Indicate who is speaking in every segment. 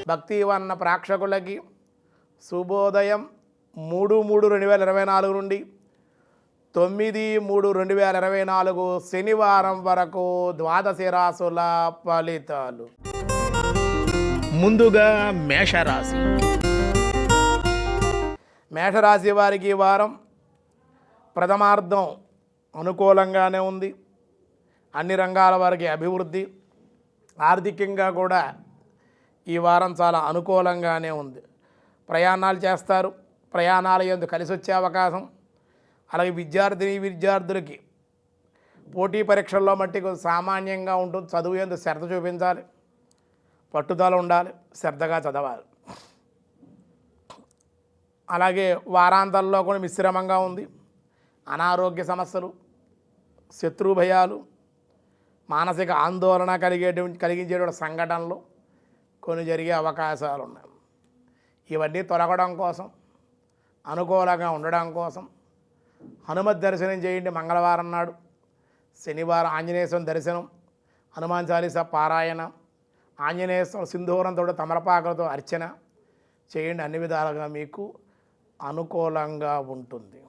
Speaker 1: భక్తివన్న ప్రేక్షకులకి శుభోదయం 3/3/2024 నుండి 9/3/2024 శనివారం వరకు ద్వాదశి రాశుల ఫలితాలు. ముందుగా మేషరాశి. మేషరాశి వారికి ఈ వారం ప్రథమార్థం అనుకూలంగానే ఉంది. అన్ని రంగాల వారికి అభివృద్ధి, ఆర్థికంగా కూడా ఈ వారం చాలా అనుకూలంగానే ఉంది. ప్రయాణాలు చేస్తారు, ప్రయాణాల యందు కలిసి వచ్చే అవకాశం. అలాగే విద్యార్థులకి పోటీ పరీక్షల్లో మట్టికి సామాన్యంగా ఉంటుంది. చదువు యందు శ్రద్ధ చూపించాలి, పట్టుదల ఉండాలి, శ్రద్ధగా చదవాలి. అలాగే వారాంతాల్లో కూడా మిశ్రమంగా ఉంది. అనారోగ్య సమస్యలు, శత్రు భయాలు, మానసిక ఆందోళన కలిగించేటువంటి సంఘటనలు కొన్ని జరిగే అవకాశాలు ఉన్నాయి. ఇవన్నీ తొలగడం కోసం, అనుకూలంగా ఉండడం కోసం హనుమత్ దర్శనం చేయండి. మంగళవారం నాడు, శనివారం ఆంజనేయ స్వామి దర్శనం, హనుమాన్ చాలీసా పారాయణ, ఆంజనేయ స్వామి సింధూరంతో తమలపాకులతో అర్చన చేయండి. అన్ని విధాలుగా మీకు అనుకూలంగా ఉంటుంది.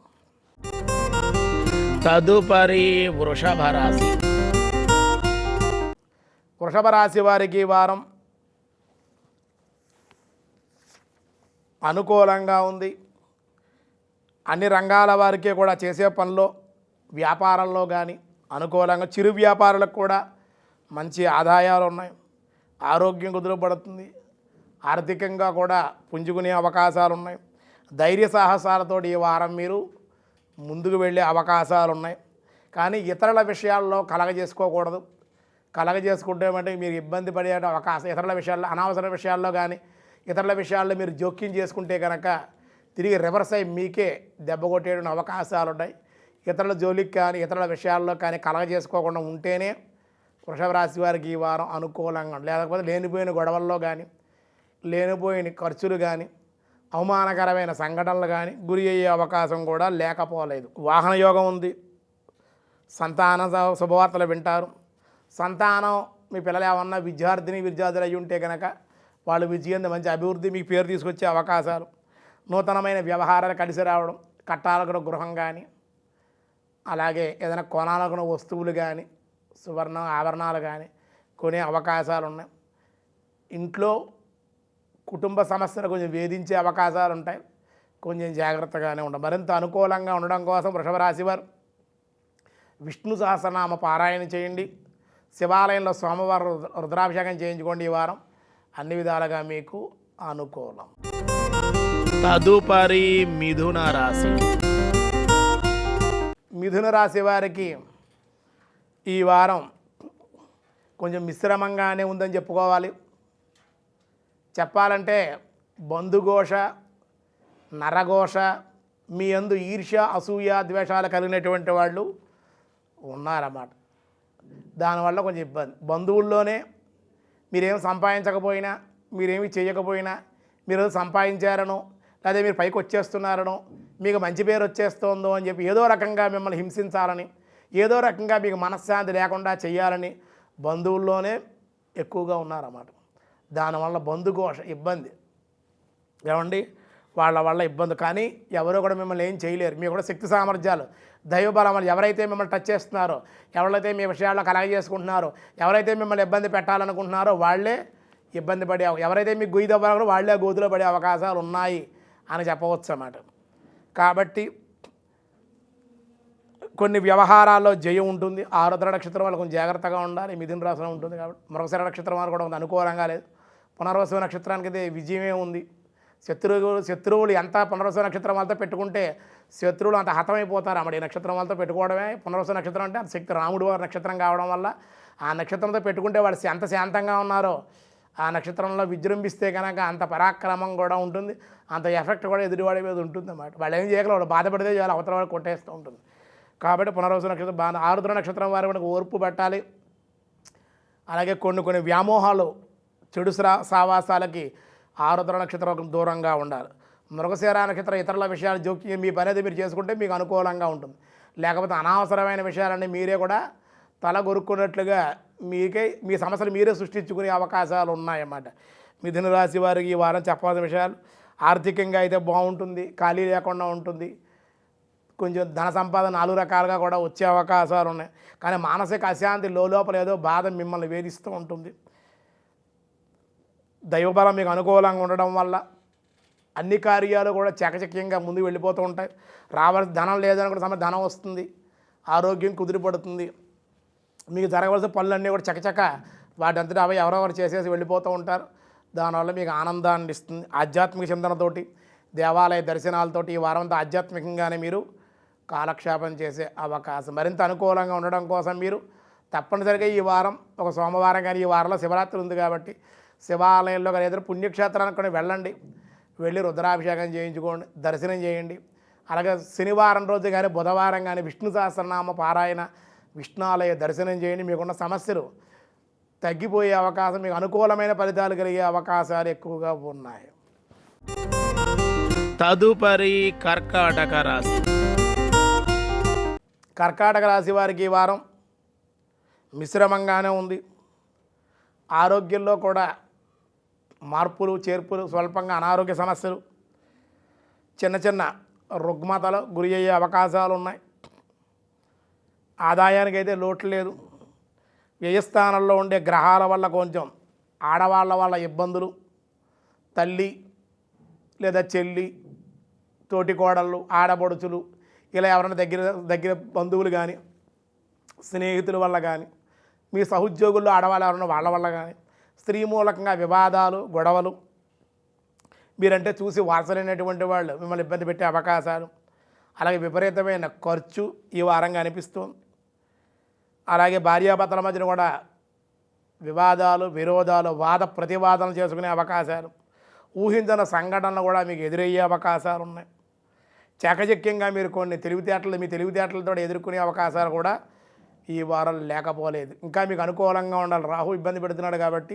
Speaker 1: తదుపరి వృషభ రాశి. వృషభ రాశి వారికి ఈ వారం అనుకూలంగా ఉంది. అన్ని రంగాల వారికి కూడా చేసే పనిలో, వ్యాపారంలో కానీ అనుకూలంగా, చిరు వ్యాపారులకు కూడా మంచి ఆదాయాలు ఉన్నాయి. ఆరోగ్యం కుదురుపడుతుంది. ఆర్థికంగా కూడా పుంజుకునే అవకాశాలు ఉన్నాయి. ధైర్య సాహసాలతో ఈ వారం మీరు ముందుకు వెళ్ళే అవకాశాలు ఉన్నాయి. కానీ ఇతరుల విషయాల్లో కలగజేసుకోకూడదు. కలగజేసుకుంటే మీరు ఇబ్బంది పడే అవకాశం, ఇతరుల విషయాల్లో, అనవసర విషయాల్లో కానీ ఇతరుల విషయాల్లో మీరు జోక్యం చేసుకుంటే కనుక తిరిగి రివర్స్ అయ్యి మీకే దెబ్బ కొట్టేటువంటి అవకాశాలు ఉన్నాయి. ఇతరుల జోలికి కానీ ఇతరుల విషయాల్లో కానీ కలగజేసుకోకుండా ఉంటేనే వృషభ రాశి వారికి ఈ వారం అనుకూలంగా, లేకపోతే లేనిపోయిన గొడవల్లో కానీ, లేనిపోయిన ఖర్చులు కానీ, అవమానకరమైన సంఘటనలు కానీ గురి అయ్యే అవకాశం కూడా లేకపోలేదు. వాహన యోగం ఉంది. సంతాన శుభవార్తలు వింటారు. సంతానం, మీ పిల్లలు ఏమన్నా విద్యార్థులు అయ్యి ఉంటే కనుక వాళ్ళు విజయం, మంచి అభివృద్ధి, మీకు పేరు తీసుకొచ్చే అవకాశాలు, నూతనమైన వ్యవహారాలు కలిసి రావడం, కట్టాలకున్న గృహం కానీ, అలాగే ఏదైనా కొనాలనుకున్న వస్తువులు కానీ, సువర్ణ ఆభరణాలు కానీ కొనే అవకాశాలు ఉన్నాయి. ఇంట్లో కుటుంబ సమస్యలు కొంచెం వేధించే అవకాశాలు ఉంటాయి. కొంచెం జాగ్రత్తగానే ఉండాలి. మరింత అనుకూలంగా ఉండడం కోసం వృషభ రాశి వారు విష్ణు సహస్రనామ పారాయణ చేయండి. శివాలయంలో సోమవారం రుద్రాభిషేకం చేయించుకోండి. ఈ వారం అన్ని విధాలుగా మీకు అనుకూలం. తదుపరి మిథున రాశి. మిథున రాశి వారికి ఈ వారం కొంచెం మిశ్రమంగానే ఉందని చెప్పుకోవాలి. చెప్పాలంటే బంధుఘోష, నరఘోష, మీ యందు ఈర్ష్య, అసూయ, ద్వేషాలు కలిగినటువంటి వాళ్ళు ఉన్నారన్నమాట. దానివల్ల కొంచెం ఇబ్బంది. బంధువుల్లోనే మీరేం సంపాదించకపోయినా, మీరేమి చేయకపోయినా, మీరు సంపాదించారనో లేదా మీరు పైకి వచ్చేస్తున్నారనో, మీకు మంచి పేరు వచ్చేస్తుందో అని చెప్పి ఏదో రకంగా మిమ్మల్ని హింసించాలని, ఏదో రకంగా మీకు మనశ్శాంతి లేకుండా చేయాలని బంధువుల్లోనే ఎక్కువగా ఉన్నారన్నమాట. దానివల్ల బంధుఘోష, ఇబ్బంది. ఏమండి, వాళ్ళ వల్ల ఇబ్బంది. కానీ ఎవరో కూడా మిమ్మల్ని ఏం చేయలేరు. మీకు కూడా శక్తి సామర్థ్యాలు, దైవబలం, ఎవరైతే మిమ్మల్ని టచ్ చేస్తున్నారో, ఎవరైతే మీ విషయాల్లో కలగజేసుకుంటున్నారో, ఎవరైతే మిమ్మల్ని ఇబ్బంది పెట్టాలనుకుంటున్నారో వాళ్ళే ఇబ్బంది పడే, ఎవరైతే మీకు గొయ్యి దవ్వాలో వాళ్ళే గోతులో పడే అవకాశాలు ఉన్నాయి అని చెప్పవచ్చు అన్నమాట. కాబట్టి కొన్ని వ్యవహారాల్లో జయం ఉంటుంది. ఆరుద్ర నక్షత్రం వాళ్ళు కొంచెం జాగ్రత్తగా ఉండాలి. మిథున రాశిలో ఉంటుంది కాబట్టి. మృగశిర నక్షత్రం వాళ్ళు కూడా అనుకూలంగా లేదు. పునర్వసు నక్షత్రానికి అయితే విజయమే ఉంది. శత్రువులు ఎంత పునర్వసు నక్షత్రం వాళ్ళతో పెట్టుకుంటే శత్రువులు అంత హతమైపోతారు అన్నమాట. ఈ నక్షత్రం వాళ్ళతో పెట్టుకోవడమే. పునర్వసు నక్షత్రం అంటే అంత శక్తి, రాముడు వారి నక్షత్రం కావడం వల్ల ఆ నక్షత్రంతో పెట్టుకుంటే వాళ్ళు ఎంత శాంతంగా ఉన్నారో, ఆ నక్షత్రంలో విజృంభిస్తే కనుక అంత పరాక్రమం కూడా ఉంటుంది, అంత ఎఫెక్ట్ కూడా ఎదుటివాడి మీద ఉంటుంది అన్నమాట. వాళ్ళు ఏం చేయగలరు, వాళ్ళు బాధపడితే చాలా అవతల వాడు కొట్టేస్తూ ఉంటుంది. కాబట్టి పునర్వసు నక్షత్రం బాగా, ఆరుద్ర నక్షత్రం వారు మనకు ఓర్పు పెట్టాలి. అలాగే కొన్ని వ్యామోహాలు, చెడు సావాసాలకి ఆరుద్ర నక్షత్రం దూరంగా ఉండాలి. మృగశిర నక్షత్రం ఇతరుల విషయాలు జోక్యం, మీ పని అయితే మీరు చేసుకుంటే మీకు అనుకూలంగా ఉంటుంది. లేకపోతే అనవసరమైన విషయాలన్నీ మీరే కూడా తల కొరుక్కున్నట్లుగా మీ సమస్యలు మీరే సృష్టించుకునే అవకాశాలు ఉన్నాయన్నమాట. మిథున రాశి వారికి ఈ వారం చెప్పాల్సిన విషయాలు, ఆర్థికంగా అయితే బాగుంటుంది, ఖాళీ లేకుండా ఉంటుంది. కొంచెం ధన సంపాదన 4 రకాలుగా కూడా వచ్చే అవకాశాలు ఉన్నాయి. కానీ మానసిక అశాంతి లోపల ఏదో బాధ మిమ్మల్ని వేధిస్తూ ఉంటుంది. దైవబలం మీకు అనుకూలంగా ఉండడం వల్ల అన్ని కార్యాలు కూడా చకచక్యంగా ముందుకు వెళ్ళిపోతూ ఉంటాయి. రావాల్సిన ధనం లేదని కూడా సమయం ధనం వస్తుంది, ఆరోగ్యం కుదిరిపడుతుంది. మీకు జరగవలసిన పనులన్నీ కూడా చకచక వాటి అంతటా అవి ఎవరెవరు చేసేసి వెళ్ళిపోతూ ఉంటారు. దానివల్ల మీకు ఆనందాన్ని ఇస్తుంది. ఆధ్యాత్మిక చింతనతోటి, దేవాలయ దర్శనాలతోటి ఈ వారం అంతా ఆధ్యాత్మికంగానే మీరు కాలక్షేపం చేసే అవకాశం. మరింత అనుకూలంగా ఉండడం కోసం మీరు తప్పనిసరిగా ఈ వారం ఒక సోమవారం కానీ, ఈ వారంలో శివరాత్రి ఉంది కాబట్టి శివాలయంలో కానీ ఏదైనా పుణ్యక్షేత్రానికి కూడా వెళ్ళండి. వెళ్ళి రుద్రాభిషేకం చేయించుకోండి, దర్శనం చేయండి. అలాగే శనివారం రోజు కానీ బుధవారం కానీ విష్ణు సహస్రనామ పారాయణ, విష్ణాలయ దర్శనం చేయండి. మీకున్న సమస్యలు తగ్గిపోయే అవకాశం, మీకు అనుకూలమైన ఫలితాలు కలిగే అవకాశాలు ఎక్కువగా ఉన్నాయి. తదుపరి కర్కాటక రాశి. కర్కాటక రాశి వారికి ఈ వారం మిశ్రమంగానే ఉంది. ఆరోగ్యంలో కూడా మార్పులు చేర్పులు, స్వల్పంగా అనారోగ్య సమస్యలు, చిన్న చిన్న రుగ్మతలు గురి అయ్యే అవకాశాలు ఉన్నాయి. ఆదాయానికి అయితే లోటు లేదు. వ్యయస్థానంలో ఉండే గ్రహాల వల్ల కొంచెం ఆడవాళ్ళ వల్ల ఇబ్బందులు, తల్లి లేదా చెల్లి, తోటి కోడళ్ళు, ఆడపడుచులు, ఇలా ఎవరైనా దగ్గర బంధువులు కానీ, స్నేహితుల వల్ల కానీ, మీ సహోద్యోగుల్లో ఆడవాళ్ళు ఎవరైనా వాళ్ళ వల్ల కానీ స్త్రీ మూలకంగా వివాదాలు, గొడవలు, మీరంటే చూసి వారసలైనటువంటి వాళ్ళు మిమ్మల్ని ఇబ్బంది పెట్టే అవకాశాలు, అలాగే విపరీతమైన ఖర్చు ఈ వారంగా అనిపిస్తుంది. అలాగే భార్యాభర్తల మధ్యన కూడా వివాదాలు, విరోధాలు, వాద ప్రతివాదనలు చేసుకునే అవకాశాలు, ఊహించిన సంఘటనలు కూడా మీకు ఎదురయ్యే అవకాశాలు ఉన్నాయి. చాకచక్యంగా మీరు కొన్ని మీ తెలివితేటలతో ఎదుర్కొనే అవకాశాలు కూడా ఈ వారం లేకపోలేదు. ఇంకా మీకు అనుకూలంగా ఉండాలి. రాహు ఇబ్బంది పెడుతున్నాడు కాబట్టి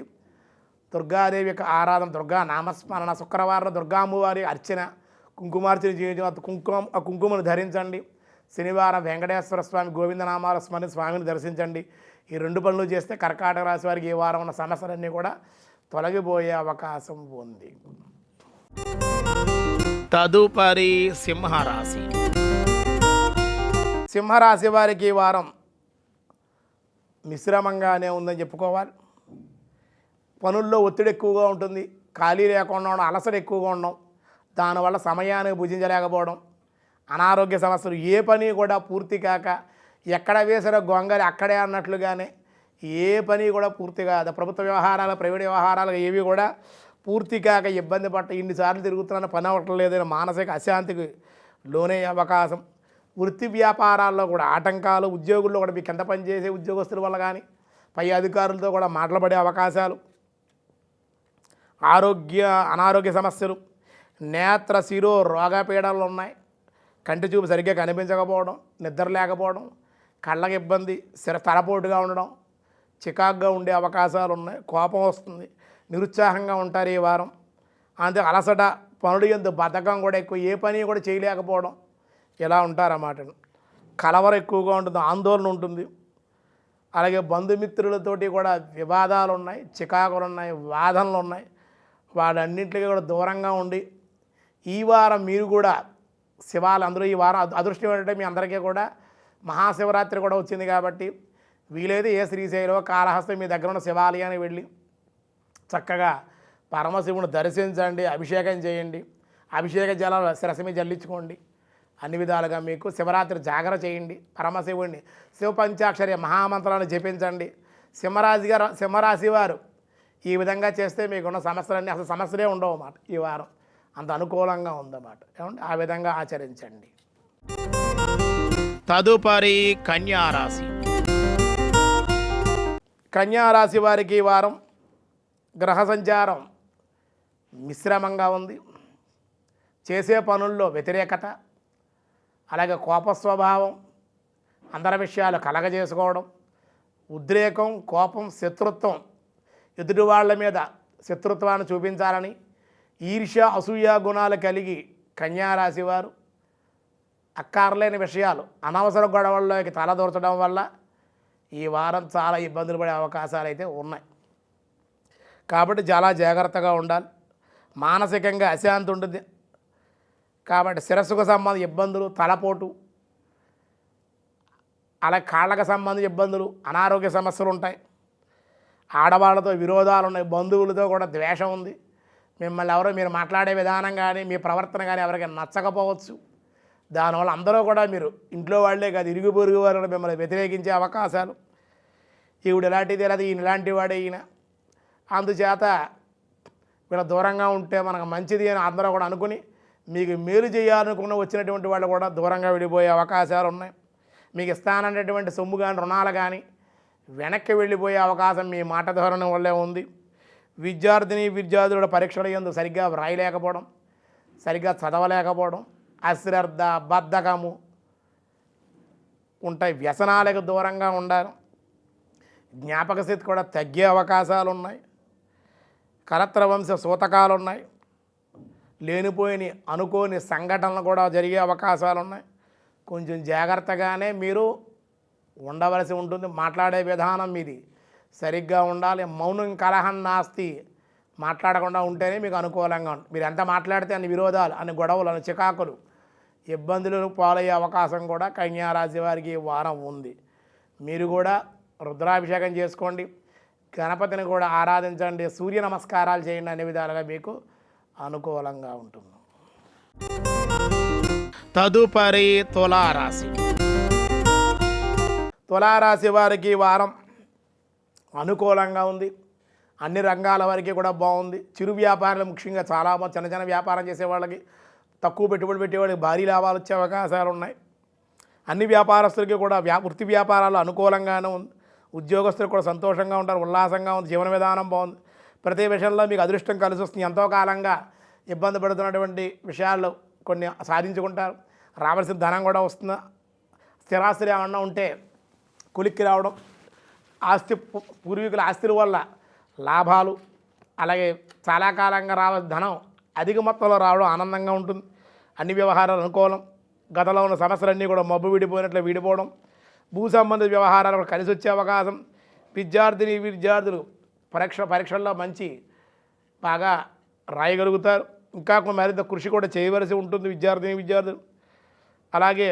Speaker 1: దుర్గాదేవి యొక్క ఆరాధన, దుర్గా నామస్మరణ, శుక్రవారం దుర్గామ్మవారి అర్చన, కుంకుమార్చన చేయించిన కుంకుమను ధరించండి. శనివారం వెంకటేశ్వర స్వామి గోవిందనామాల స్మరణ స్వామిని దర్శించండి. ఈ 2 పనులు చేస్తే కర్కాటక రాశి వారికి ఈ వారం ఉన్న సమస్యలన్నీ కూడా తొలగిపోయే అవకాశం ఉంది. తదుపరి సింహరాశి. సింహరాశి వారికి ఈ వారం మిశ్రమంగానే ఉందని చెప్పుకోవాలి. పనుల్లో ఒత్తిడి ఎక్కువగా ఉంటుంది, ఖాళీ లేకుండా ఉండడం, అలసట ఎక్కువగా ఉండడం, దానివల్ల సమయానికి భుజించలేకపోవడం, అనారోగ్య సమస్యలు, ఏ పని కూడా పూర్తి కాక ఎక్కడ వేసిన గొంగలి అక్కడే అన్నట్లుగానే ఏ పని కూడా పూర్తిగా ప్రభుత్వ వ్యవహారాలు, ప్రైవేట్ వ్యవహారాలు ఏవి కూడా పూర్తి కాక ఇబ్బంది పట్ట ఇన్నిసార్లు తిరుగుతున్నాను పని అవ్వటం లేదని మానసిక అశాంతికి లోనే అవకాశం. వృత్తి వ్యాపారాల్లో కూడా ఆటంకాలు, ఉద్యోగుల్లో కూడా మీ కింద పనిచేసే ఉద్యోగస్తుల వల్ల కానీ పై అధికారులతో కూడా మాట్లాడే అవకాశాలు, అనారోగ్య సమస్యలు, నేత్ర శిరో రోగపీడలు ఉన్నాయి. కంటి చూపు సరిగ్గా కనిపించకపోవడం, నిద్ర లేకపోవడం, కళ్ళకి ఇబ్బంది, తలపోటుగా ఉండడం, చికాకుగా ఉండే అవకాశాలు ఉన్నాయి. కోపం వస్తుంది, నిరుత్సాహంగా ఉంటారు ఈ వారం. అంతే అలసట, పనులు ఎందు బద్ధకం కూడా ఎక్కువ, ఏ పని కూడా చేయలేకపోవడం, ఇలా ఉంటారన్నమాట. కలవర ఎక్కువగా ఉంటుంది, ఆందోళన ఉంటుంది. అలాగే బంధుమిత్రులతోటి కూడా వివాదాలు ఉన్నాయి, చికాకులు ఉన్నాయి, వాదనలు ఉన్నాయి. వాటన్నింటికి కూడా దూరంగా ఉండి ఈ వారం మీరు కూడా అందరూ ఈ వారం అదృష్టం ఏంటంటే మీ అందరికీ కూడా మహాశివరాత్రి కూడా వచ్చింది కాబట్టి వీలైతే ఏ శ్రీశైలం, కాళహస్తి మీ దగ్గర ఉన్న శివాలయానికి వెళ్ళి చక్కగా పరమశివుని దర్శించండి, అభిషేకం చేయండి. అభిషేక జలాలు శిరస్సు మీద జల్లించుకోండి. అన్ని విధాలుగా మీకు శివరాత్రి జాగర చేయండి. పరమశివుడిని శివ పంచాక్షరి మహామంత్రాలను జపించండి. సింహరాశి వారు ఈ విధంగా చేస్తే మీకున్న సమస్యలన్నీ అసలు సమస్యలే ఉండవు అన్నమాట. ఈ వారం అంత అనుకూలంగా ఉందన్నమాట. ఏమంటే ఆ విధంగా ఆచరించండి. తదుపరి కన్యారాశి. కన్యారాశి వారికి ఈ వారం గ్రహ సంచారం మిశ్రమంగా ఉంది. చేసే పనుల్లో వ్యతిరేకత, అలాగే కోప స్వభావం, అందరి విషయాలు కలగజేసుకోవడం, ఉద్రేకం, కోపం, శత్రుత్వం, ఎదుటి వాళ్ళ మీద శత్రుత్వాన్ని చూపించాలని ఈర్ష్య, అసూయ గుణాలు కలిగి కన్యారాశి వారు అక్కర్లేని విషయాలు, అనవసర గొడవల్లోకి తలదూర్చడం వల్ల ఈ వారం చాలా ఇబ్బందులు పడే అవకాశాలు అయితే ఉన్నాయి. కాబట్టి చాలా జాగ్రత్తగా ఉండాలి. మానసికంగా అశాంతి ఉంటుంది. కాబట్టి శిరస్సుకు సంబంధించిన ఇబ్బందులు, తలపోటు, అలా కాళ్ళకు సంబంధించిన ఇబ్బందులు, అనారోగ్య సమస్యలు ఉంటాయి. ఆడవాళ్ళతో విరోధాలు ఉన్నాయి, బంధువులతో కూడా ద్వేషం ఉంది. మిమ్మల్ని ఎవరో మీరు మాట్లాడే విధానం కానీ మీ ప్రవర్తన కానీ ఎవరికి నచ్చకపోవచ్చు. దానివల్ల అందరూ కూడా మీరు ఇంట్లో వాళ్ళే కాదు ఇరుగు పొరుగు వారు మిమ్మల్ని వ్యతిరేకించే అవకాశాలు. ఈవిడ ఇలాంటిది లేదా ఈయన ఇలాంటి వాడే ఈయన, అందుచేత వీళ్ళ దూరంగా ఉంటే మనకు మంచిది అని అందరూ కూడా అనుకుని మీకు మేలు చేయాలనుకున్న వచ్చినటువంటి వాళ్ళు కూడా దూరంగా విడిపోయే అవకాశాలు ఉన్నాయి. మీకు ఇస్తాననేటువంటి సొమ్ము కానీ రుణాలు కానీ వెనక్కి వెళ్ళిపోయే అవకాశం మీ మాట ధోరణి వల్లే ఉంది. విద్యార్థుల పరీక్షలు యందు సరిగ్గా వ్రాయలేకపోవడం, సరిగ్గా చదవలేకపోవడం, అశ్రద్ధ, బద్ధకము ఉంటాయి. వ్యసనాలకు దూరంగా ఉండాలి. జ్ఞాపక శక్తి కూడా తగ్గే అవకాశాలు ఉన్నాయి. కలత్ర వంశ సూతకాలు ఉన్నాయి. లేనిపోయిన అనుకోని సంఘటనలు కూడా జరిగే అవకాశాలు ఉన్నాయి. కొంచెం జాగ్రత్తగానే మీరు ఉండవలసి ఉంటుంది. మాట్లాడే విధానం మీది సరిగ్గా ఉండాలి. మౌనం కలహం నాస్తి, మాట్లాడకుండా ఉంటేనే మీకు అనుకూలంగా ఉంటుంది. మీరు ఎంత మాట్లాడితే అన్ని విరోధాలు, అన్ని గొడవలు, అన్ని చికాకులు, ఇబ్బందులు పాలయ్యే అవకాశం కూడా కన్యారాశి వారికి ఈ వారం ఉంది. మీరు కూడా రుద్రాభిషేకం చేసుకోండి, గణపతిని కూడా ఆరాధించండి, సూర్య నమస్కారాలు చేయండి. అనే విధాలుగా మీకు అనుకూలంగా ఉంటుంది. తదుపరి తులారాశి. తులారాశి వారికి వారం అనుకూలంగా ఉంది. అన్ని రంగాల వారికి కూడా బాగుంది. చిరు వ్యాపారాలు ముఖ్యంగా చాలా చిన్న చిన్న వ్యాపారం చేసే వాళ్ళకి, తక్కువ పెట్టుబడి పెట్టేవాళ్ళకి భారీ లాభాలు వచ్చే అవకాశాలు ఉన్నాయి. అన్ని వ్యాపారస్తులకి కూడా వృత్తి వ్యాపారాలు అనుకూలంగానే ఉంది. ఉద్యోగస్తులు కూడా సంతోషంగా ఉంటారు, ఉల్లాసంగా ఉంది. జీవన విధానం బాగుంది. ప్రతి విషయంలో మీకు అదృష్టం కలిసి వస్తుంది. ఎంతో కాలంగా ఇబ్బంది పడుతున్నటువంటి విషయాల్లో కొన్ని సాధించుకుంటారు. రావాల్సిన ధనం కూడా వస్తుంది. స్థిరాస్తులు ఏమన్నా ఉంటే కొలిక్కి రావడం, పూర్వీకుల ఆస్తుల వల్ల లాభాలు, అలాగే చాలా కాలంగా రావాల్సిన ధనం అధిక మొత్తంలో రావడం ఆనందంగా ఉంటుంది. అన్ని వ్యవహారాలు అనుకూలం. గతంలో ఉన్న సమస్యలన్నీ కూడా మబ్బు విడిపోయినట్లు విడిపోవడం, భూ సంబంధిత వ్యవహారాలు కూడా కలిసి వచ్చే అవకాశం. విద్యార్థులు పరీక్షల్లో మంచి బాగా రాయగలుగుతారు. ఇంకా మరింత కృషి కూడా చేయవలసి ఉంటుంది విద్యార్థులు. అలాగే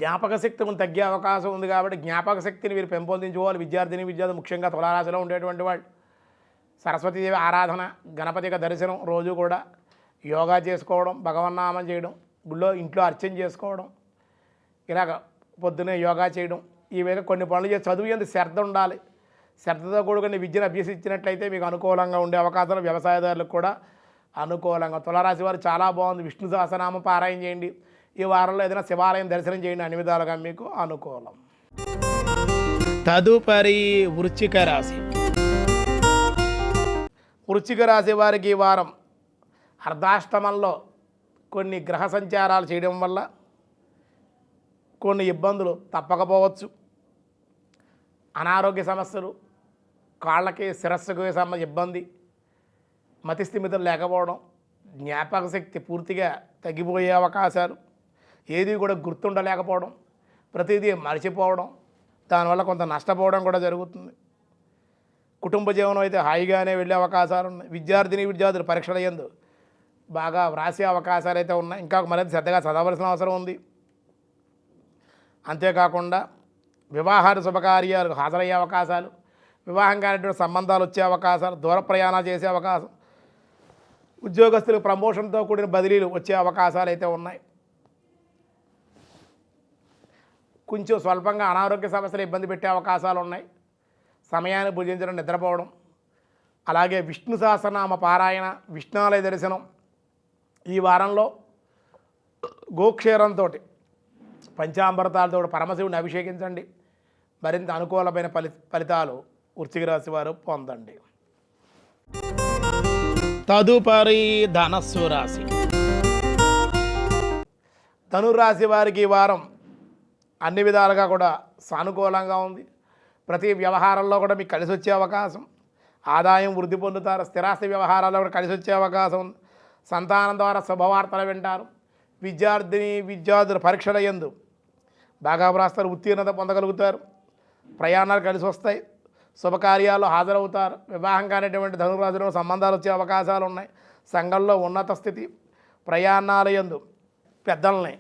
Speaker 1: జ్ఞాపక శక్తి కొంచెం తగ్గే అవకాశం ఉంది. కాబట్టి జ్ఞాపక శక్తిని మీరు పెంపొందించుకోవాలి. విద్యార్థులు ముఖ్యంగా తులారాశిలో ఉండేటువంటి వాళ్ళు సరస్వతీదేవి ఆరాధన, గణపతిక దర్శనం, రోజు కూడా యోగా చేసుకోవడం, భగవన్నామం చేయడం, ఇంట్లో అర్చన చేసుకోవడం, ఇలాగ పొద్దునే యోగా చేయడం, ఈ విధంగా కొన్ని పనులు చేసి చదువు ఎంత శ్రద్ధ ఉండాలి. శ్రద్ధతో కూడుకుని విద్యను అభ్యసించినట్లయితే మీకు అనుకూలంగా ఉండే అవకాశాలు. వ్యవసాయదారులకు కూడా అనుకూలంగా. తులారాశి వారు చాలా బాగుంది. విష్ణు సహస్రనామం పారాయణ చేయండి. ఈ వారంలో ఏదైనా శివాలయం దర్శనం చేయండి. అన్ని విధాలుగా మీకు అనుకూలం. తదుపరి వృశ్చిక రాశి. వృశ్చిక రాశి వారికి ఈ వారం అర్ధాష్టమంలో కొన్ని గ్రహ సంచారాలు చేయడం వల్ల కొన్ని ఇబ్బందులు తప్పకపోవచ్చు. అనారోగ్య సమస్యలు, కాళ్ళకి శిరస్సుకు సంబంధించిన ఇబ్బంది, మతిస్థిమితం లేకపోవడం, జ్ఞాపక శక్తి పూర్తిగా తగ్గిపోయే అవకాశాలు, ఏది కూడా గుర్తుండలేకపోవడం, ప్రతిదీ మర్చిపోవడం, దానివల్ల కొంత నష్టపోవడం కూడా జరుగుతుంది. కుటుంబ జీవనం అయితే హాయిగానే వెళ్ళే అవకాశాలు ఉన్నాయి. విద్యార్థులు పరీక్షల యందు బాగా వ్రాసే అవకాశాలు అయితే ఉన్నాయి. ఇంకా మరింత శ్రద్ధగా చదవలసిన అవసరం ఉంది. అంతేకాకుండా వివాహాలు, శుభకార్యాలకు హాజరయ్యే అవకాశాలు, వివాహం కానిటువంటి సంబంధాలు వచ్చే అవకాశాలు, దూర ప్రయాణాలు చేసే అవకాశం, ఉద్యోగస్తులకు ప్రమోషన్తో కూడిన బదిలీలు వచ్చే అవకాశాలు అయితే ఉన్నాయి. కొంచెం స్వల్పంగా అనారోగ్య సమస్యలు ఇబ్బంది పెట్టే అవకాశాలు ఉన్నాయి. సమయాన్ని భుజించడం, నిద్రపోవడం, అలాగే విష్ణు సహస్రనామ పారాయణ, విష్ణాలయ దర్శనం. ఈ వారంలో గోక్షేరంతో, పంచామృతాలతో పరమశివుని అభిషేకించండి. మరింత అనుకూలమైన ఫలితాలు వృశ్చిక రాశి వారు పొందండి. తదుపరి ధనస్సు రాశి. ధనురాశి వారికి ఈ వారం అన్ని విధాలుగా కూడా సానుకూలంగా ఉంది. ప్రతి వ్యవహారంలో కూడా మీకు కలిసి వచ్చే అవకాశం, ఆదాయం వృద్ధి పొందుతారు. స్థిరాస్తి వ్యవహారాల్లో కూడా కలిసి వచ్చే అవకాశం ఉంది. సంతానం ద్వారా శుభవార్తలు వింటారు. విద్యార్థుల పరీక్షల యందు బాగా వ్రాస్తారు, ఉత్తీర్ణత పొందగలుగుతారు. ప్రయాణాలు కలిసి వస్తాయి. శుభకార్యాల్లో హాజరవుతారు. వివాహం కానిటువంటి ధనురాశిలో సంబంధాలు వచ్చే అవకాశాలు ఉన్నాయి. సంఘంలో ఉన్నత స్థితి, ప్రయాణాల యందు పెద్దల్ని,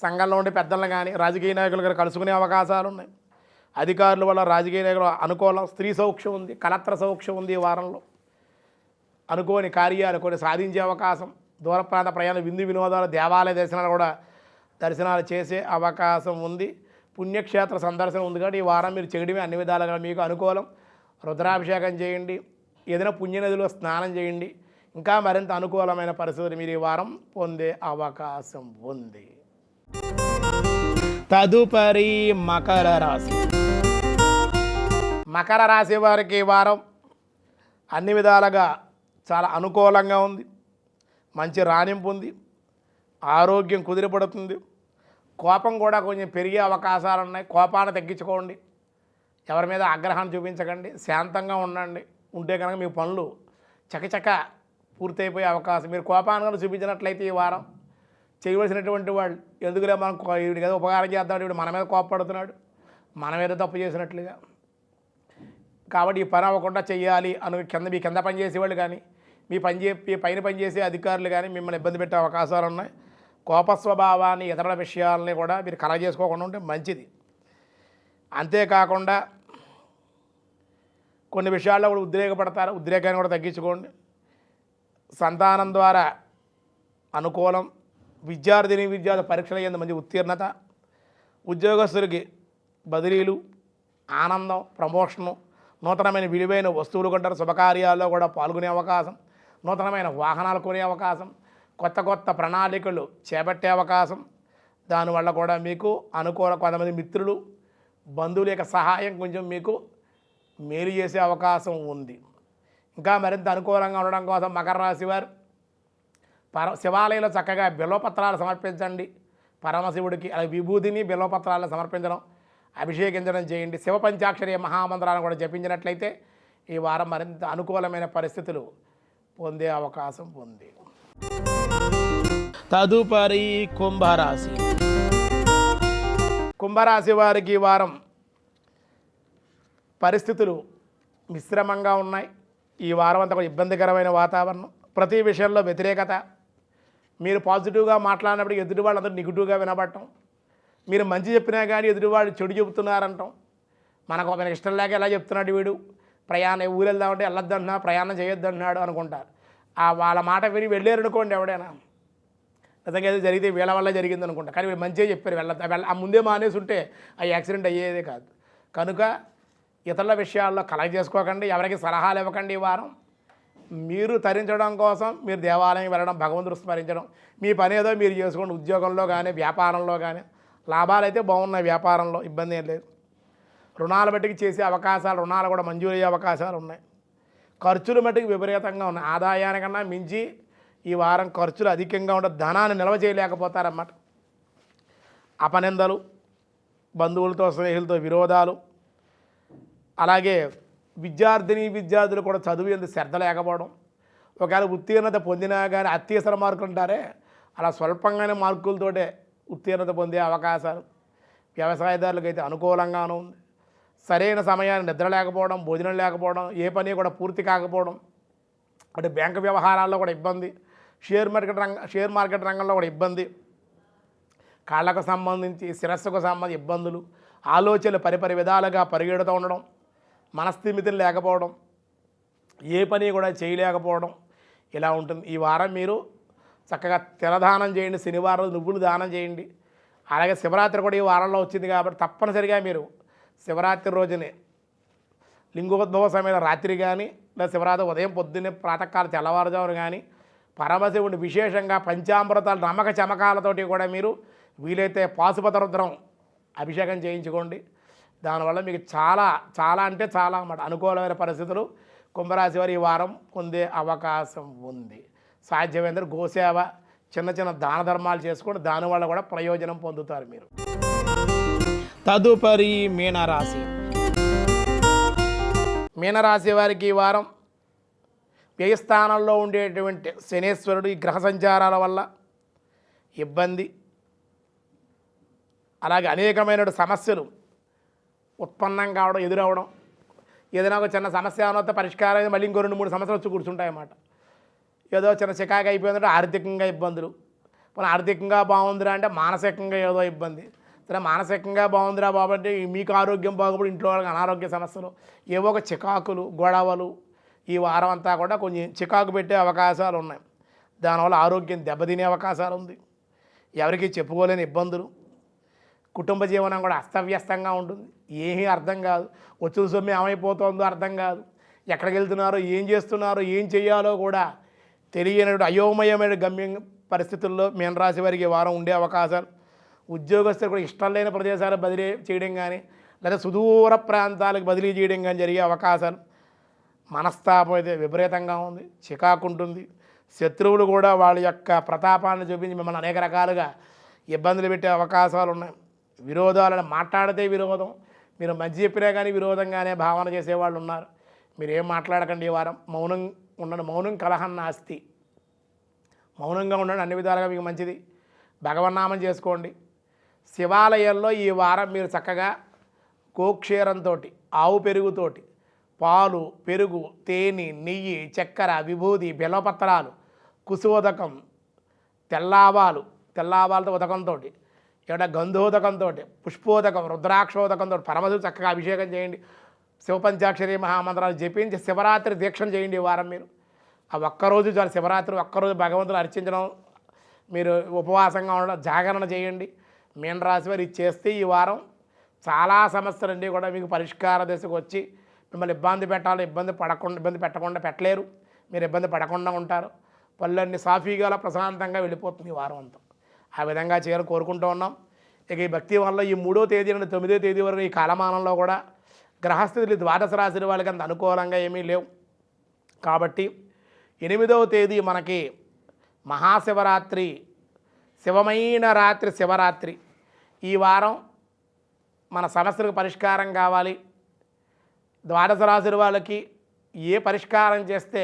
Speaker 1: సంఘంలో ఉండే పెద్దలను కానీ రాజకీయ నాయకులు కానీ కలుసుకునే అవకాశాలు ఉన్నాయి. అధికారుల వల్ల రాజకీయ నాయకులు అనుకూలం. స్త్రీ సౌఖ్యం ఉంది, కలత్ర సౌఖ్యం ఉంది. ఈ వారంలో అనుకోని కార్యాలు కొన్ని సాధించే అవకాశం. దూర ప్రాంత ప్రయాణ విందు వినోదాలు, దేవాలయ దర్శనాలు కూడా దర్శనాలు చేసే అవకాశం ఉంది. పుణ్యక్షేత్ర సందర్శనం ఉంది. కాబట్టి ఈ వారం మీరు చేయడమే అన్ని విధాలుగా మీకు అనుకూలం. రుద్రాభిషేకం చేయండి, ఏదైనా పుణ్యనదిలో స్నానం చేయండి. ఇంకా మరింత అనుకూలమైన పరిస్థితులు మీరు ఈ వారం పొందే అవకాశం ఉంది. తదుపరి మకర రాశి. మకర రాశి వారికి ఈ వారం అన్ని విధాలుగా చాలా అనుకూలంగా ఉంది. మంచి రాణింపు ఉంది. ఆరోగ్యం కుదిరిపడుతుంది. కోపం కూడా కొంచెం పెరిగే అవకాశాలు ఉన్నాయి. కోపాన్ని తగ్గించుకోండి. ఎవరి మీద ఆగ్రహాన్ని చూపించకండి. శాంతంగా ఉండండి. ఉంటే కనుక మీ పనులు చకచక పూర్తయిపోయే అవకాశం. మీరు కోపాన్ని చూపించినట్లయితే ఈ వారం చేయవలసినటువంటి వాళ్ళు ఎందుకులే మనం వీడికి ఏదో ఉపకారం చేద్దాడు, వీడు మన మీద కోపపడుతున్నాడు, మనం ఏదో తప్పు చేసినట్లుగా, కాబట్టి ఈ పని అవ్వకుండా చెయ్యాలి అని మీ కింద పనిచేసేవాళ్ళు కానీ మీ పైన పనిచేసే అధికారులు కానీ మిమ్మల్ని ఇబ్బంది పెట్టే అవకాశాలు ఉన్నాయి. కోప స్వభావాన్ని, ఇతరుల విషయాలని కూడా మీరు కలగజేసుకోకుండా ఉంటే మంచిది. అంతేకాకుండా కొన్ని విషయాల్లో కూడా ఉద్రేకపడతారు. ఉద్రేకాన్ని కూడా తగ్గించుకోండి. సంతానం ద్వారా అనుకూలం. విద్యార్థుల పరీక్షల యందు మంచి ఉత్తీర్ణత. ఉద్యోగస్తులకి బదిలీలు, ఆనందం, ప్రమోషను, నూతనమైన విలువైన వస్తువులు కొంటారు. శుభకార్యాల్లో కూడా పాల్గొనే అవకాశం. నూతనమైన వాహనాలు కొనే అవకాశం. కొత్త కొత్త ప్రణాళికలు చేపట్టే అవకాశం. దానివల్ల కూడా మీకు అనుకూల. కొంతమంది మిత్రులు, బంధువుల యొక్క సహాయం కొంచెం మీకు మేలు చేసే అవకాశం ఉంది. ఇంకా మరింత అనుకూలంగా ఉండడం కోసం మకర రాశి వారు శివాలయంలో చక్కగా బిల్వపత్రాలు సమర్పించండి పరమశివుడికి. అలాగే విభూతిని బిల్వపత్రాలను సమర్పించడం, అభిషేకించడం చేయండి. శివ పంచాక్షరి మహామంత్రాలను కూడా జపించినట్లయితే ఈ వారం మరింత అనుకూలమైన పరిస్థితులు పొందే అవకాశం ఉంది. తదుపరి కుంభరాశి. కుంభరాశి వారికి ఈ వారం పరిస్థితులు మిశ్రమంగా ఉన్నాయి. ఈ వారం అంతా కూడా ఇబ్బందికరమైన వాతావరణం. ప్రతి విషయంలో వ్యతిరేకత. మీరు పాజిటివ్గా మాట్లాడినప్పుడు ఎదుటి వాళ్ళు అందరూ నెగిటివ్గా వినబడటం. మీరు మంచి చెప్పినా కానీ ఎదుటి వాళ్ళు చెడు చెబుతున్నారంటాం. మనకు ఒక ఇష్టం లేక ఎలా చెప్తున్నాడు వీడు, ప్రయాణం ఊరు వెళ్దామంటే వెళ్ళొద్దంటున్నా, ప్రయాణం చేయొద్దంటున్నాడు అనుకుంటారు. వాళ్ళ మాట విని వెళ్ళారనుకోండి ఎవడైనా, నిజంగా ఏదో జరిగితే వీళ్ళ వల్ల జరిగింది అనుకుంటా. కానీ వీళ్ళు మంచిగా చెప్పారు, ఆ ముందే మానేసి ఉంటే ఆ యాక్సిడెంట్ అయ్యేదే కాదు. కనుక ఇతరుల విషయాల్లో కలెక్ట్ చేసుకోకండి. ఎవరికి సలహాలు ఇవ్వకండి. ఈ వారం మీరు తరించడం కోసం మీరు దేవాలయం వెళ్ళడం, భగవంతుడు స్మరించడం, మీ పని ఏదో మీరు చేసుకోండి. ఉద్యోగంలో కానీ వ్యాపారంలో కానీ లాభాలు అయితే బాగున్నాయి. వ్యాపారంలో ఇబ్బంది ఏం లేదు. రుణాల బట్టికి చేసే అవకాశాలు, రుణాలు కూడా మంజూరు అయ్యే అవకాశాలు ఉన్నాయి. ఖర్చులు మట్టుకు విపరీతంగా ఉన్నాయి. ఆదాయానికన్నా మించి ఈ వారం ఖర్చులు అధికంగా ఉండే ధనాన్ని నిల్వ చేయలేకపోతారన్నమాట. అపనిందలు, బంధువులతో స్నేహితులతో విరోధాలు, అలాగే విద్యార్థులు కూడా చదువు ఎందుకు శ్రద్ధ లేకపోవడం. ఒకవేళ ఉత్తీర్ణత పొందినా కానీ అత్యవసర మార్కులు ఉంటారే, అలా స్వల్పంగానే మార్కులతోటే ఉత్తీర్ణత పొందే అవకాశాలు. వ్యవసాయదారులకు అయితే అనుకూలంగానూ ఉంది. సరైన సమయాన్ని నిద్ర లేకపోవడం, భోజనం లేకపోవడం, ఏ పని కూడా పూర్తి కాకపోవడం, అంటే బ్యాంకు వ్యవహారాల్లో కూడా ఇబ్బంది. షేర్ మార్కెట్ రంగంలో కూడా ఇబ్బంది. కాళ్ళకు సంబంధించి, శిరస్సుకు సంబంధించి ఇబ్బందులు, ఆలోచనలు పరిపరి విధాలుగా పరిగెడుతూ ఉండడం, మనస్థిమితం లేకపోవడం, ఏ పని కూడా చేయలేకపోవడం ఇలా ఉంటుంది. ఈ వారం మీరు చక్కగా తిలదానం చేయండి. శనివారం నువ్వులు దానం చేయండి. అలాగే శివరాత్రి కూడా ఈ వారంలో వచ్చింది కాబట్టి తప్పనిసరిగా మీరు శివరాత్రి రోజునే లింగోద్భవ సమయంలో రాత్రి కానీ లేదా శివరాత్రి ఉదయం పొద్దున్నే ప్రాతకాల తెల్లవారుజామున కానీ పరమశివుని విశేషంగా పంచామృతాలు నమ్మక చమకాలతోటి కూడా మీరు వీలైతే పాశుపత రుద్రం అభిషేకం చేయించుకోండి. దానివల్ల మీకు చాలా చాలా అంటే చాలా అన్నమాట అనుకూలమైన పరిస్థితులు కుంభరాశి వారు ఈ వారం పొందే అవకాశం ఉంది. సాధ్యమైనంత గోసేవ, చిన్న చిన్న దాన ధర్మాలు చేసుకొని దానివల్ల కూడా ప్రయోజనం పొందుతారు మీరు. తదుపరి మీనరాశి. మీనరాశి వారికి ఈ వారం వ్యయస్థానంలో ఉండేటువంటి శనేశ్వరుడు ఈ గ్రహ సంచారాల వల్ల ఇబ్బంది, అలాగే అనేకమైన సమస్యలు ఉత్పన్నం కావడం, ఎదురవడం, ఏదైనా ఒక చిన్న సమస్య ఏమైనా పరిష్కారం అయితే మళ్ళీ ఇంకో 2-3 సంవత్సరాలు వచ్చి కూర్చుంటాయన్నమాట. ఏదో చిన్న చికాకు అయిపోయిందంటే ఆర్థికంగా ఇబ్బందులు, పోనీ ఆర్థికంగా బాగుందిరా అంటే మానసికంగా ఏదో ఇబ్బంది. సరే మానసికంగా బాగుందిరా బాబు అంటే మీకు ఆరోగ్యం బాగుపడి ఇంట్లో వాళ్ళకి అనారోగ్య సమస్యలు, ఏవో ఒక చికాకులు గొడవలు. ఈ వారం అంతా కూడా కొంచెం చికాకు పెట్టే అవకాశాలు ఉన్నాయి. దానివల్ల ఆరోగ్యం దెబ్బతినే అవకాశాలు ఉంది. ఎవరికి చెప్పుకోలేని ఇబ్బందులు, కుటుంబ జీవనం కూడా అస్తవ్యస్తంగా ఉంటుంది. ఏమీ అర్థం కాదు. వచ్చిన సొమ్ము ఏమైపోతుందో అర్థం కాదు. ఎక్కడికి వెళ్తున్నారో, ఏం చేస్తున్నారో, ఏం చేయాలో కూడా తెలియని అయోమయమైన గమ్యం పరిస్థితుల్లో మీనరాశి వారికి ఈ వారం ఉండే అవకాశాలు. ఉద్యోగస్తులు కూడా ఇష్టం లేని ప్రదేశాలు బదిలీ చేయడం కానీ, లేదా సుదూర ప్రాంతాలకు బదిలీ చేయడం కానీ జరిగే అవకాశాలు. మనస్తాపం అయితే విపరీతంగా ఉంది, చికాకు ఉంటుంది. శత్రువులు కూడా వాళ్ళ యొక్క ప్రతాపాన్ని చూపించి మిమ్మల్ని అనేక రకాలుగా ఇబ్బందులు పెట్టే అవకాశాలు ఉన్నాయి. విరోధాలను మాట్లాడితే విరోధం, మీరు మంచి చెప్పినా కానీ విరోధంగానే భావన చేసేవాళ్ళు ఉన్నారు. మీరు ఏం మాట్లాడకండి ఈ వారం, మౌనం ఉండండి. మౌనం కలహం నాస్తి. మౌనంగా ఉండండి, అన్ని విధాలుగా మీకు మంచిది. భగవన్నామం చేసుకోండి. శివాలయాల్లో ఈ వారం మీరు చక్కగా గోక్షీరంతో, ఆవు పెరుగుతోటి, పాలు, పెరుగు, తేనె, నెయ్యి, చక్కెర, విభూది, బెల్లపత్రాలు, కుశోదకం, తెల్లావాలతో ఉదకంతో, ఇక్కడ గంధోదకంతో, పుష్పోదకం, రుద్రాక్షోదకంతో పరమశివుడు చక్కగా అభిషేకం చేయండి. శివపంచాక్షరి మహామంత్రాలు జపించి శివరాత్రి దీక్షను చేయండి ఈ వారం. మీరు ఆ ఒక్కరోజు చాలు, శివరాత్రి ఒక్కరోజు భగవంతుడు అర్చించడం, మీరు ఉపవాసంగా ఉండడం, జాగరణ చేయండి. మీనరాశి వారు ఇది చేస్తే ఈ వారం చాలా సమస్యలన్నీ కూడా మీకు పరిష్కార దశకు వచ్చి మిమ్మల్ని ఇబ్బంది పెట్టకుండా పెట్టలేరు. మీరు ఇబ్బంది పడకుండా ఉంటారు. పళ్ళన్నీ సాఫీగా ప్రశాంతంగా వెళ్ళిపోతుంది ఈ వారం అంతా. ఆ విధంగా చేయాలని కోరుకుంటూ ఉన్నాం. ఇక ఈ భక్తి వల్ల ఈ 3వ తేదీ నుండి 9వ తేదీ వరకు ఈ కాలమానంలో కూడా గ్రహస్థితులు ద్వాదశ రాశి వాళ్ళకి అంత అనుకూలంగా ఏమీ లేవు. కాబట్టి 8వ తేదీ మనకి మహాశివరాత్రి, శివమైన రాత్రి శివరాత్రి. ఈ వారం మన సమస్యలకు పరిష్కారం కావాలి. ద్వాదశ రాశుల వాళ్ళకి ఏ పరిష్కారం చేస్తే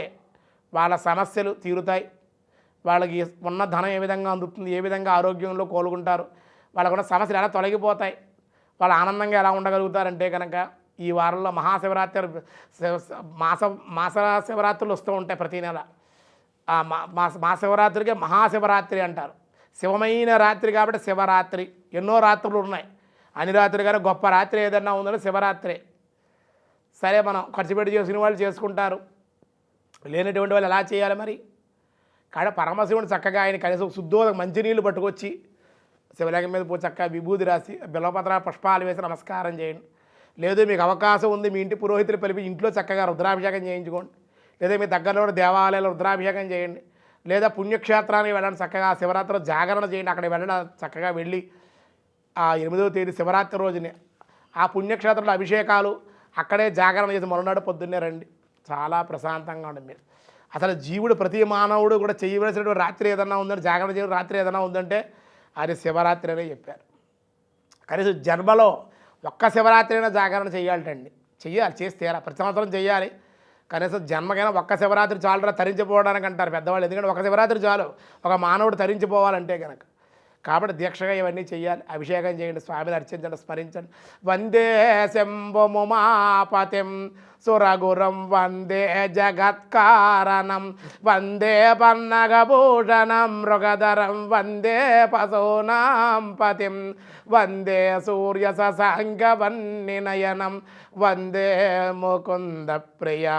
Speaker 1: వాళ్ళ సమస్యలు తీరుతాయి, వాళ్ళకి ఉన్న ధనం ఏ విధంగా అందుతుంది, ఏ విధంగా ఆరోగ్యంలో కోలుకుంటారు, వాళ్ళకున్న సమస్యలు ఎలా తొలగిపోతాయి, వాళ్ళు ఆనందంగా ఎలా ఉండగలుగుతారంటే కనుక ఈ వారంలో మహాశివరాత్రి మాస శివరాత్రులు వస్తూ ఉంటాయి ప్రతీ నెల. ఆ మహాశివరాత్రికి మహాశివరాత్రి అంటారు. శివమైన రాత్రి కాబట్టి శివరాత్రి. ఎన్నో రాత్రులు ఉన్నాయి, అన్ని రాత్రి కానీ గొప్ప రాత్రి ఏదన్నా ఉందంటే శివరాత్రే. సరే, మనం ఖర్చు పెట్టి చేసుకునే వాళ్ళు చేసుకుంటారు, లేనటువంటి వాళ్ళు ఎలా చేయాలి మరి? కాబట్టి పరమశివుని చక్కగా ఆయన కనీసం శుద్ధోదక మంచినీళ్ళు పట్టుకొచ్చి శివలింగం మీద పోయి చక్కగా విభూది రాసి బిల్వపత్ర పుష్పాలు వేసి నమస్కారం చేయండి. లేదు మీకు అవకాశం ఉంది, మీ ఇంటి పురోహితులు పిలిపి ఇంట్లో చక్కగా రుద్రాభిషేకం చేయించుకోండి. లేదా మీ దగ్గరలో దేవాలయాలు రుద్రాభిషేకం చేయండి. లేదా పుణ్యక్షేత్రానికి వెళ్ళండి, చక్కగా శివరాత్రి జాగరణ చేయండి. అక్కడికి వెళ్ళడం చక్కగా వెళ్ళి ఆ 8వ తేదీ శివరాత్రి రోజునే ఆ పుణ్యక్షేత్రంలో అభిషేకాలు అక్కడే జాగరణ చేసి మరునాడు పొద్దున్నే రండి. చాలా ప్రశాంతంగా ఉంటుంది. మీరు అసలు జీవుడు, ప్రతి మానవుడు కూడా చేయవలసినటువంటి రాత్రి ఏదన్నా ఉందంటే, జాగరణ చేయడం రాత్రి ఏదైనా ఉందంటే అది శివరాత్రి అనే చెప్పారు. కనీసం జన్మలో ఒక్క శివరాత్రి అయినా జాగరణ చేయాలంటండి. చెయ్యాలి, చేస్తే ప్రతి సంవత్సరం చేయాలి. కనీసం జన్మకైనా ఒక్క శివరాత్రి చాలురా తరించిపోవడానికి అంటారు పెద్దవాళ్ళు. ఎందుకంటే ఒక శివరాత్రి చాలు ఒక మానవుడు తరించిపోవాలంటే కనుక. కాబట్టి దీక్షగా ఇవన్నీ చేయాలి. అభిషేకం చేయండి, స్వామిని అర్చించండి, స్మరించండి. వందే శంభుముమాపతిం సురగురం వందే జగత్కారణం వందే పన్నగభూషణం మృగధరం వందే పశూనాం పతిం వందే సూర్య ససాంగవన్నినయనం వందే ముకుంద ప్రియా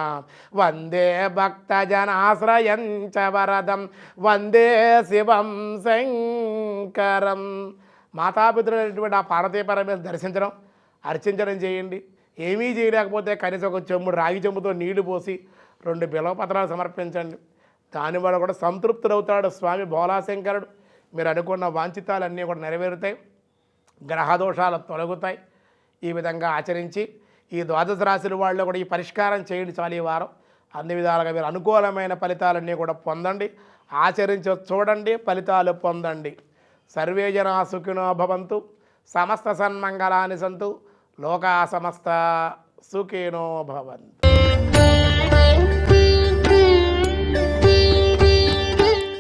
Speaker 1: వందే భక్తజనాశ్రయంచ వరదం వందే శివం శంకరం. మాతాపితృటువంటి ఆ పార్వతీ పరమేశ్వరుని దర్శించడం, అర్చించడం చేయండి. ఏమీ చేయలేకపోతే కనీసం ఒక చెంబుడు రాగి చెంబుతో నీళ్లు పోసి 2 బిల్వపత్రాలు సమర్పించండి. దానివల్ల కూడా సంతృప్తుడవుతాడు స్వామి భోలాశంకరుడు. మీరు అనుకున్న వాంఛితాలన్నీ కూడా నెరవేరుతాయి, గ్రహదోషాలు తొలగుతాయి. ఈ విధంగా ఆచరించి ఈ ద్వాదశ రాశుల వాళ్ళు కూడా ఈ పరిష్కారం చేయండి చాలు. ఈ వారం అన్ని విధాలుగా మీరు అనుకూలమైన ఫలితాలన్నీ కూడా పొందండి. ఆచరించి చూడండి, ఫలితాలు పొందండి. సర్వే జనా సుఖినో భవంతు, సమస్త సన్మంగళాని సంతు, లోకా సమస్త సుఖినో భవంతు.